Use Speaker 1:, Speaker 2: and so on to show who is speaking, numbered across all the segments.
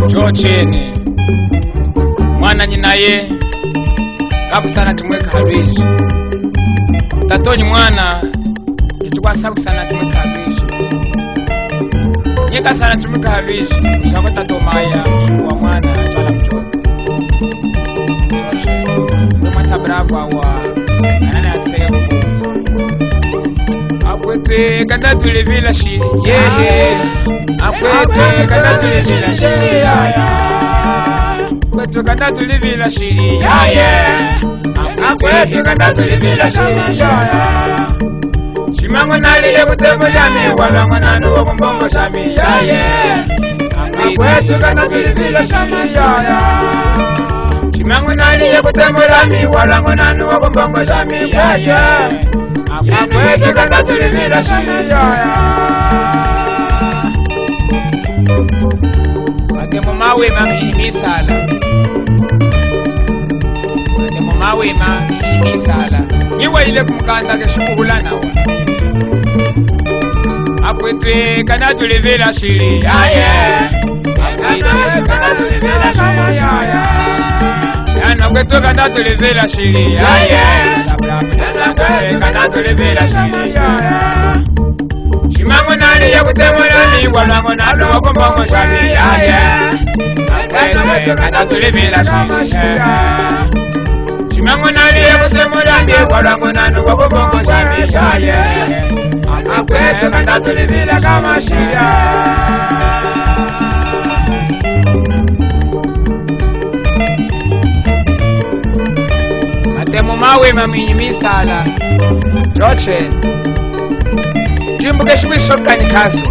Speaker 1: Chochene mwana nyina ye kabusana tumweka harwije tatonyi mwana kichukwa kusana tumweka harwije nyeka sana tumweka harwije ushaka tatomaya mshuwa mwana twala mchoto chochene mwata bravo wa anana atsega akwete kanda tulivila shiri yehe akwete kanda tulivila shiri yaya akwete kanda tulivila shiri yaya akwete kanda tulivila shiri yaya shimango naliye kutembo yami walango nanu wakumbongo shami yaya akwete kanda tulivila shiri yaya shimango naliye kutembo yami walango nanu wakumbongo shami yaya akwete kanda tulivila shiri yaya Atemo mawe mamihimisala Atemo mawe mamihimisala Niwa ile kumkanda keshukuhula nawa Akwete kanda tulivila shiri yaya Akwete kanda tulivila shiri yaya Yana kwetu kanda tulivila shiri yaya Akwete kanda tulivila shiri yaya Shimango nani ya kutemura ni walango nalo wakumbongo shami yaya Akwete kanda tulivila shiri yaya Shimango nani ya kutemura ni walango nalo wakumbongo shami yaya Akwete kanda tulivila shiri yaya Atemo mawe mamihimisala Choche Jimbuke shukwi sokani kaso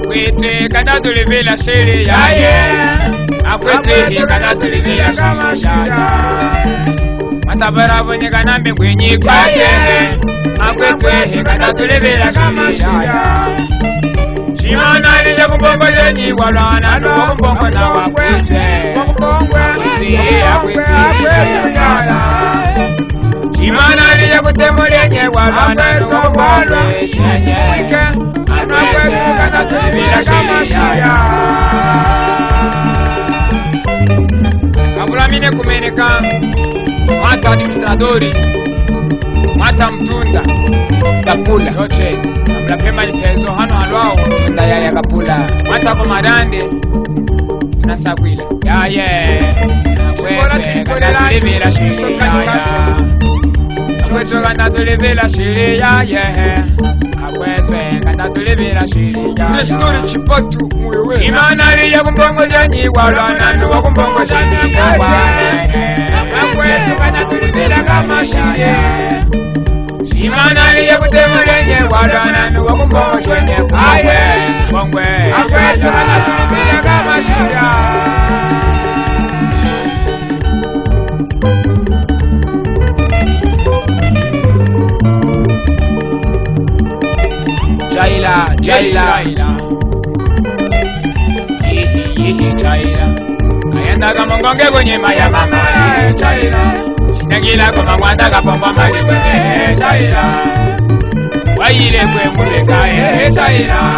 Speaker 1: Kwete kanda tulivila shiri yaya Akwete kanda tulivila shiri yaya Matabaravo nyeka nambe kwenye kwate Akwete kanda tulivila shiri yaya Shimana nisha kumbongo jenyi walana luwa kumbongo na wakwete Akwete yaya Shimana nisha kutemule nye walana luwa kumbongo Akwete kanda tulivila shiri yaya Kabula mine kumeneka Mwata administratori Mwata mtunda Kapula Choche Kabula pema nipezo hano halwao Mtunda yaya kapula Mwata komadande Tunasakwila Yaya Akwete kanda tulivila shiri yaya Akwete kanda tulivila shiri yaya Akwete kanda tulivila shiri yaya Nestori chipotu muwewe Shimana liya kumbongo jenyi walana nuwa kumbongo shami yaya Akwete kanda tulivila kama shiri Shimana liya kutemulenye walana nuwa kumbongo shami Kongwe Akwete kanda tulivila kama shiri Jaila Yihi Jaila Ayanda kama ngonge kwenye maya mama Jaila Shinagila kama mwanda kapomba mali kwenye Jaila Waile kwe muleka Jaila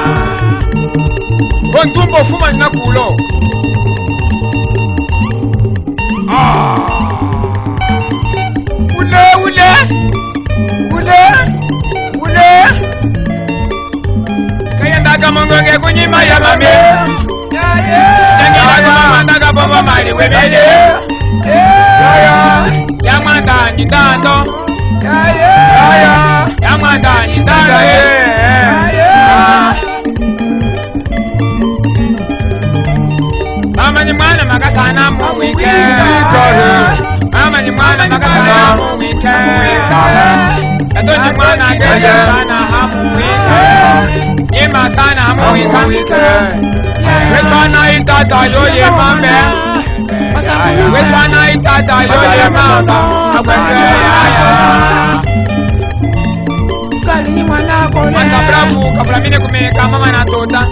Speaker 1: Kontumbo fuma ninakulo Ule Kayanda kama ngonge kwenye maya mami Shinagila kama mwanda kapomba mali webele Ya mwanda nitando Ya mwanda nitando Mama ni mwana makasana mu weekend Mama ni mwana makasana mu weekend Tato ni mwana kesha sana hamu weekend Yema sana hamu weekend Weswana itata yoye mambe Weswana itata yoye mama Akwete yaya Kali mwana kole Mwana bravu kabla mine kumeka mama na tota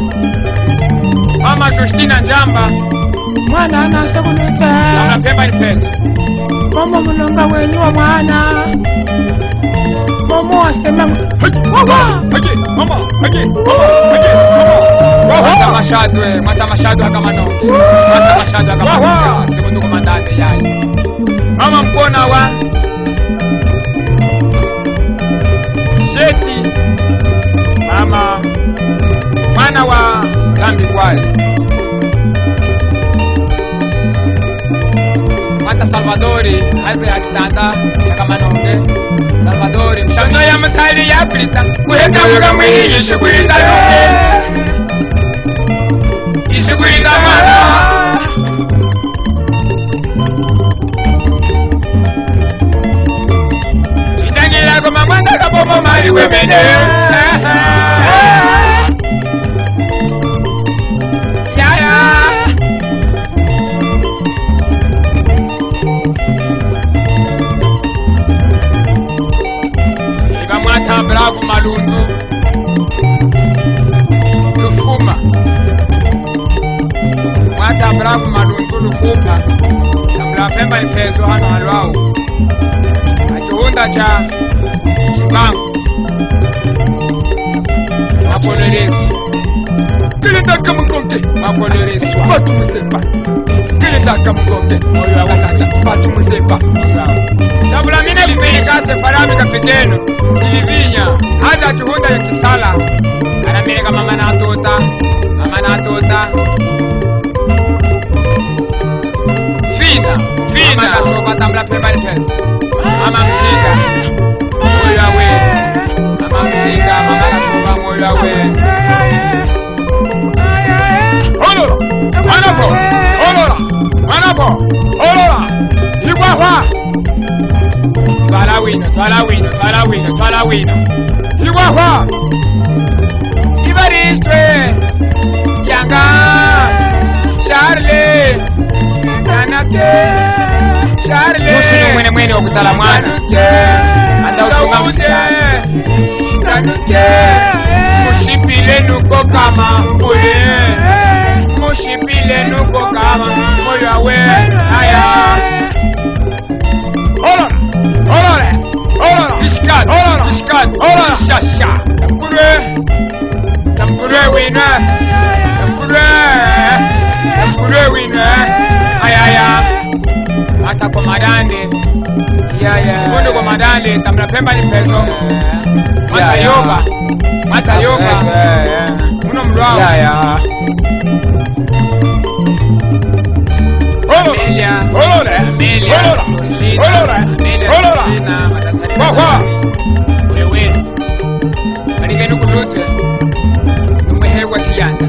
Speaker 1: Mama Justina Njamba Mwana anase kunute Mwana pemba ni pete Momo mulonga wenyu wa mwana Momo asema Mama Haji Mama Haji Mama Haji Mwata mashadwe akamanonge. Mwata mashadwe akamanonge. Segundo komandante yayi. Mama mkona wa Sheti. Mama mwana wa Zambi Kwale. Mwata Salvadori haze ya chitanda chakamanonge. Salvadori mshano ya masali ya plita. Kuheka mga mwini yishugulika nuke. Yishugulika mwana. Chitangila kuma mwanda kapomo mali wemene. Bravo Malundu Lufuma Mwata bravo Malundu Lufuma Namla Pemba Ipezo hano halwao Achuhunda cha Chibangu Mapoleresu Kilindaka mkonge Mapoleresu Batu mzepa Kilindaka mkonge Moyo wakata Batu mzepa Tabula mine vipilika sefarami kapiteno Silivinya Haza chuhunda ya chisala Anamirika mama na tota Fina Mama na soba tambla Pemba Ipezo Mama mshika Moyo we Mama mshika Mama na soba moyo we Olora Manapo Olora Manapo Olora Iguahua Twala wino Iguahua Ibaristwe Yanga Charlie Charlie Mushinu mwene wakutala mwana Anda utunga msikani Mushipile nuko kama ule Mushipile nuko kama moyo we Aya Olora Ishkat Ishasha Tamkure wina Tamkure wina Aya Mata komadande Segundo komadande Tamla Pemba Ipezo Mata yoba Muno mrao Amelia Georgina Matasari Wewe Manikenu kulute Numehegwa chiyanda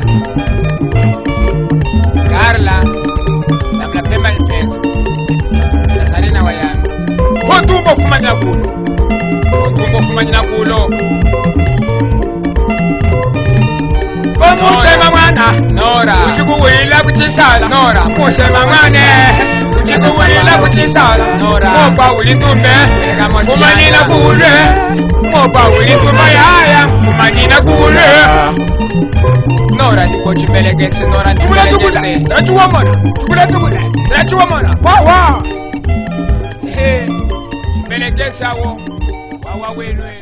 Speaker 1: Carla Namla Pemba Ipezo Matasarina wayana Kontumbo kumanyina kulo Musema mwana Nora Uchikuwila kuchisala Nora Musema mwane Uchikuwila kuchisala Nora Mopa ulitumbe Kumanina kule Mopa ulitumba yaya Kumanina kule Nora niko chubelegese Nora chubelegese Tarachuwa mona Wawa Chubelegese awo Wawa wenwe